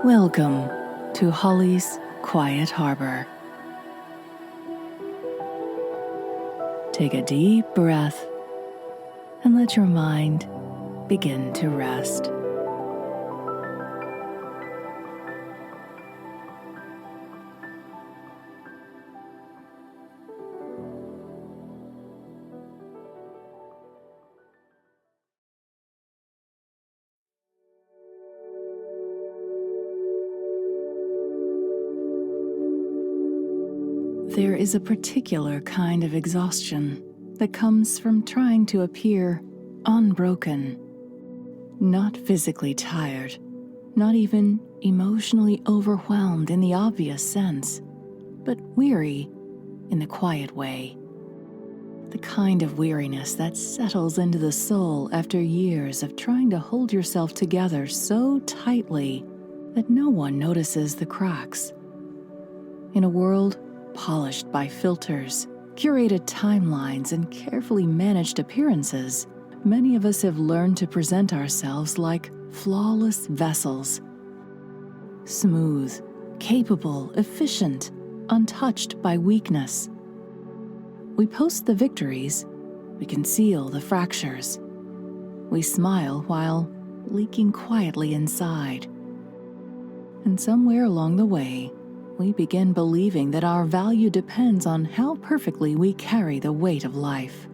Welcome to Holly's Quiet Harbor. Take a deep breath and let your mind begin to rest. There is a particular kind of exhaustion that comes from trying to appear unbroken, not physically tired, not even emotionally overwhelmed in the obvious sense, but weary in the quiet way. The kind of weariness that settles into the soul after years of trying to hold yourself together so tightly that no one notices the cracks. In a world polished by filters, curated timelines, and carefully managed appearances, many of us have learned to present ourselves like flawless vessels. Smooth, capable, efficient, untouched by weakness. We post the victories, we conceal the fractures. We smile while leaking quietly inside. And somewhere along the way, we begin believing that our value depends on how perfectly we carry the weight of life.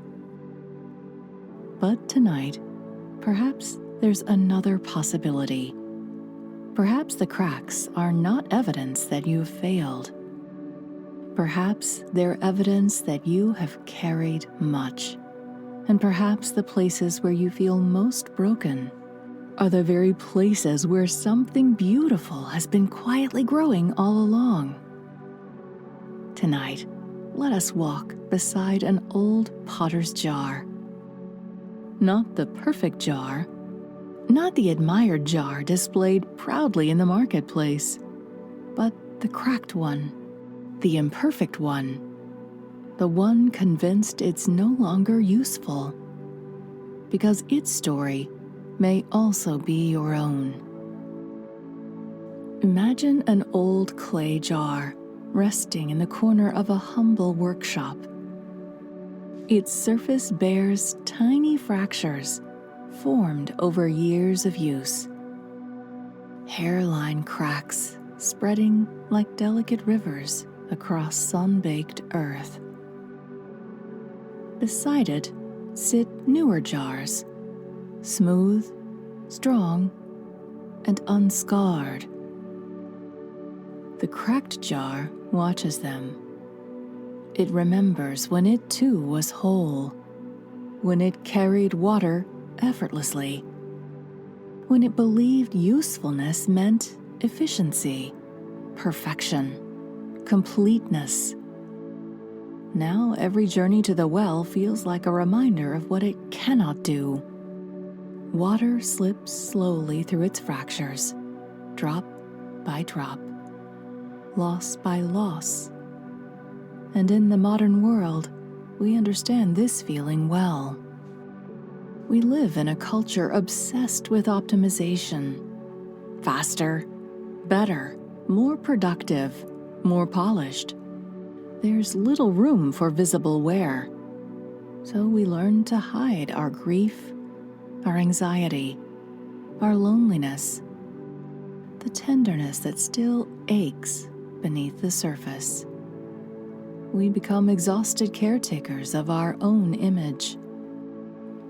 But tonight, perhaps there's another possibility. Perhaps the cracks are not evidence that you've failed. Perhaps they're evidence that you have carried much. And perhaps the places where you feel most broken are the very places where something beautiful has been quietly growing all along. Tonight, let us walk beside an old potter's jar. Not the perfect jar, not the admired jar displayed proudly in the marketplace, but the cracked one, the imperfect one, the one convinced it's no longer useful, because its story may also be your own. Imagine an old clay jar resting in the corner of a humble workshop. Its surface bears tiny fractures formed over years of use. Hairline cracks spreading like delicate rivers across sun-baked earth. Beside it sit newer jars, smooth, strong, and unscarred. The cracked jar watches them. It remembers when it too was whole, when it carried water effortlessly, when it believed usefulness meant efficiency, perfection, completeness. Now every journey to the well feels like a reminder of what it cannot do. Water slips slowly through its fractures, drop by drop, loss by loss. And in the modern world, we understand this feeling well. We live in a culture obsessed with optimization. Faster, better, more productive, more polished. There's little room for visible wear. So we learn to hide our grief, our anxiety, our loneliness, the tenderness that still aches beneath the surface. We become exhausted caretakers of our own image.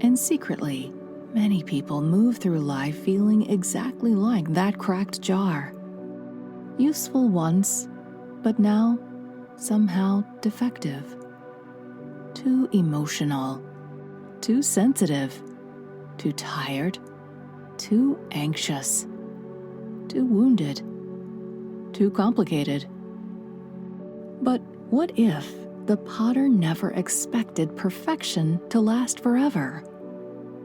And secretly, many people move through life feeling exactly like that cracked jar. Useful once, but now somehow defective. Too emotional, too sensitive, too tired, too anxious, too wounded, too complicated. But what if the potter never expected perfection to last forever?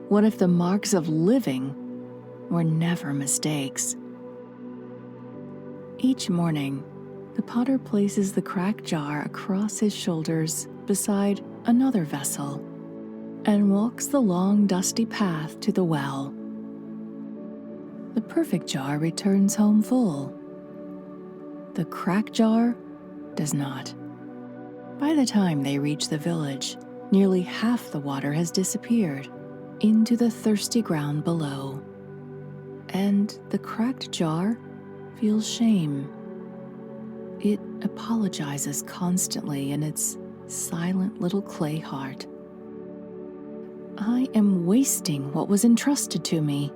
What if the marks of living were never mistakes? Each morning, the potter places the cracked jar across his shoulders beside another vessel and walks the long, dusty path to the well. The perfect jar returns home full. The cracked jar does not. By the time they reach the village, nearly half the water has disappeared into the thirsty ground below. And the cracked jar feels shame. It apologizes constantly in its silent little clay heart. I am wasting what was entrusted to me.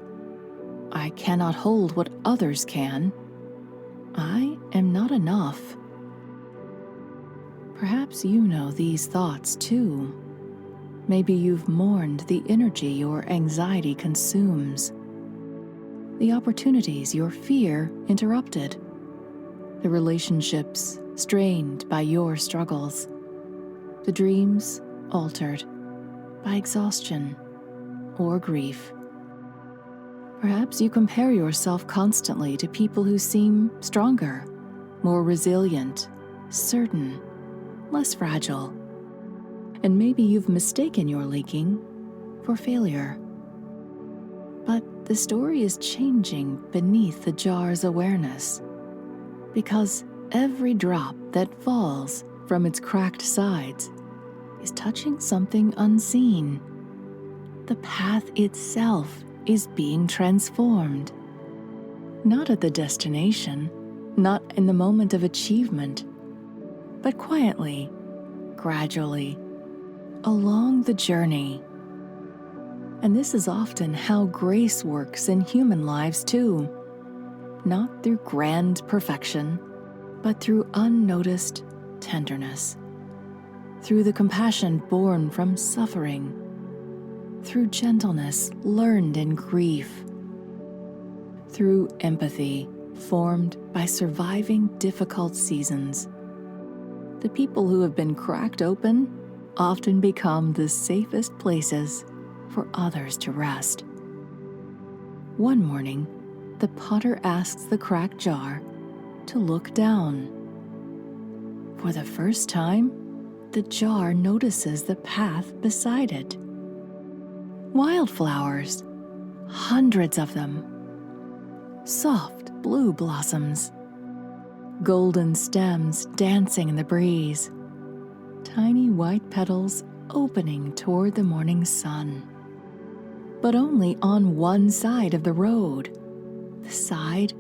I cannot hold what others can. I am not enough. Perhaps you know these thoughts too. Maybe you've mourned the energy your anxiety consumes, the opportunities your fear interrupted, the relationships strained by your struggles, the dreams altered by exhaustion or grief. Perhaps you compare yourself constantly to people who seem stronger, more resilient, certain, less fragile. And maybe you've mistaken your leaking for failure. But the story is changing beneath the jar's awareness, because every drop that falls from its cracked sides is touching something unseen. The path itself is being transformed. Not at the destination, not in the moment of achievement, but quietly, gradually, along the journey. And this is often how grace works in human lives too. Not through grand perfection, but through unnoticed tenderness. Through the compassion born from suffering. Through gentleness learned in grief. Through empathy formed by surviving difficult seasons. The people who have been cracked open often become the safest places for others to rest. One morning, the potter asks the cracked jar to look down. For the first time, the jar notices the path beside it. Wildflowers, hundreds of them. Soft blue blossoms. Golden stems dancing in the breeze. Tiny white petals opening toward the morning sun. But only on one side of the road, the side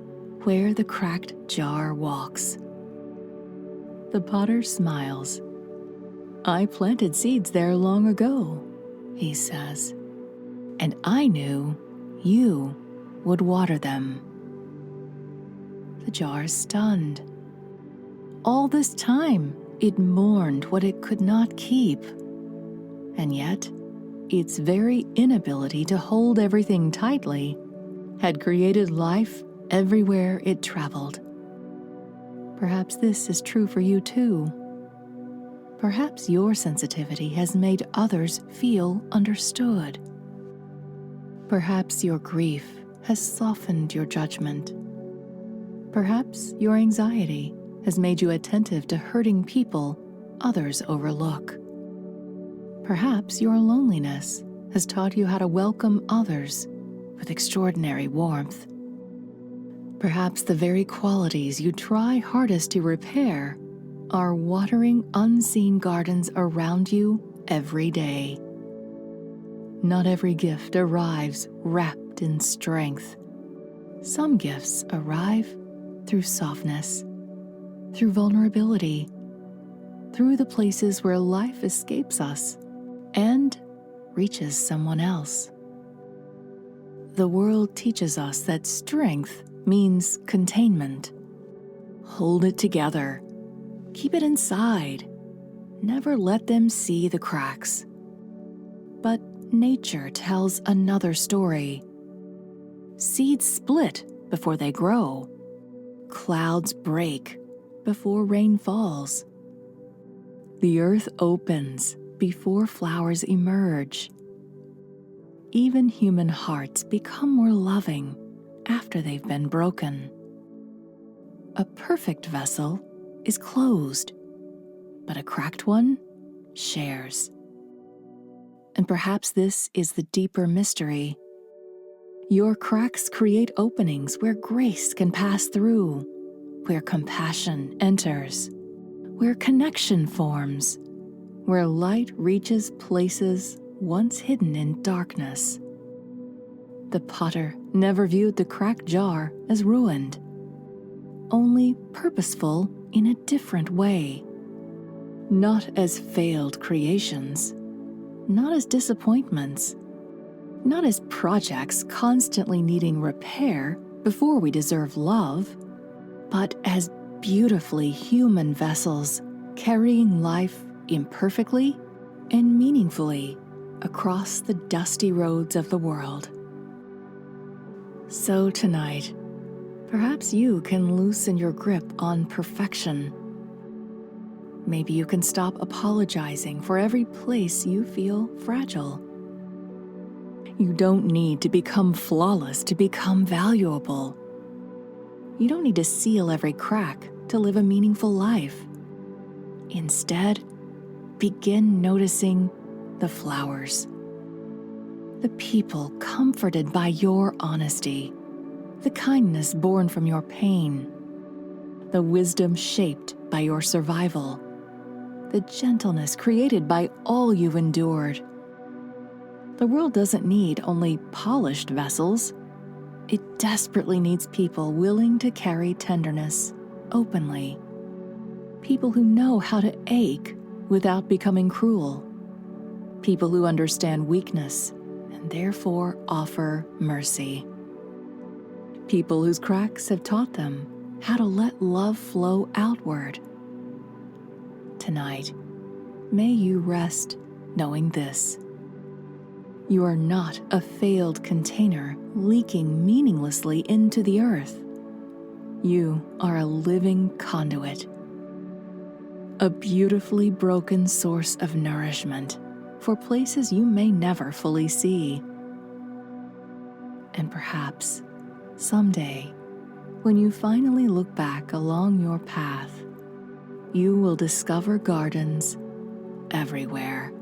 where the cracked jar walks. The potter smiles. I planted seeds there long ago, he says, and I knew you would water them. The jar is stunned. All this time, it mourned what it could not keep. And yet, its very inability to hold everything tightly had created life everywhere it traveled. Perhaps this is true for you too. Perhaps your sensitivity has made others feel understood. Perhaps your grief has softened your judgment. Perhaps your anxiety has made you attentive to hurting people others overlook. Perhaps your loneliness has taught you how to welcome others with extraordinary warmth. Perhaps the very qualities you try hardest to repair are watering unseen gardens around you every day. Not every gift arrives wrapped in strength. Some gifts arrive through softness, through vulnerability, through the places where life escapes us and reaches someone else. The world teaches us that strength means containment. Hold it together. Keep it inside. Never let them see the cracks. But nature tells another story. Seeds split before they grow. Clouds break before rain falls. The earth opens before flowers emerge. Even human hearts become more loving after they've been broken. A perfect vessel is closed, but a cracked one shares. And perhaps this is the deeper mystery. Your cracks create openings where grace can pass through, where compassion enters, where connection forms, where light reaches places once hidden in darkness. The potter never viewed the cracked jar as ruined, only purposeful in a different way. Not as failed creations, not as disappointments, not as projects constantly needing repair before we deserve love, but as beautifully human vessels carrying life imperfectly and meaningfully across the dusty roads of the world. So tonight, perhaps you can loosen your grip on perfection. Maybe you can stop apologizing for every place you feel fragile. You don't need to become flawless to become valuable. You don't need to seal every crack to live a meaningful life. Instead, begin noticing the flowers, the people comforted by your honesty, the kindness born from your pain, the wisdom shaped by your survival, the gentleness created by all you've endured. The world doesn't need only polished vessels. It desperately needs people willing to carry tenderness openly. People who know how to ache without becoming cruel. People who understand weakness and therefore offer mercy. People whose cracks have taught them how to let love flow outward. Tonight, may you rest knowing this. You are not a failed container leaking meaninglessly into the earth. You are a living conduit, a beautifully broken source of nourishment for places you may never fully see. And perhaps someday, when you finally look back along your path, you will discover gardens everywhere.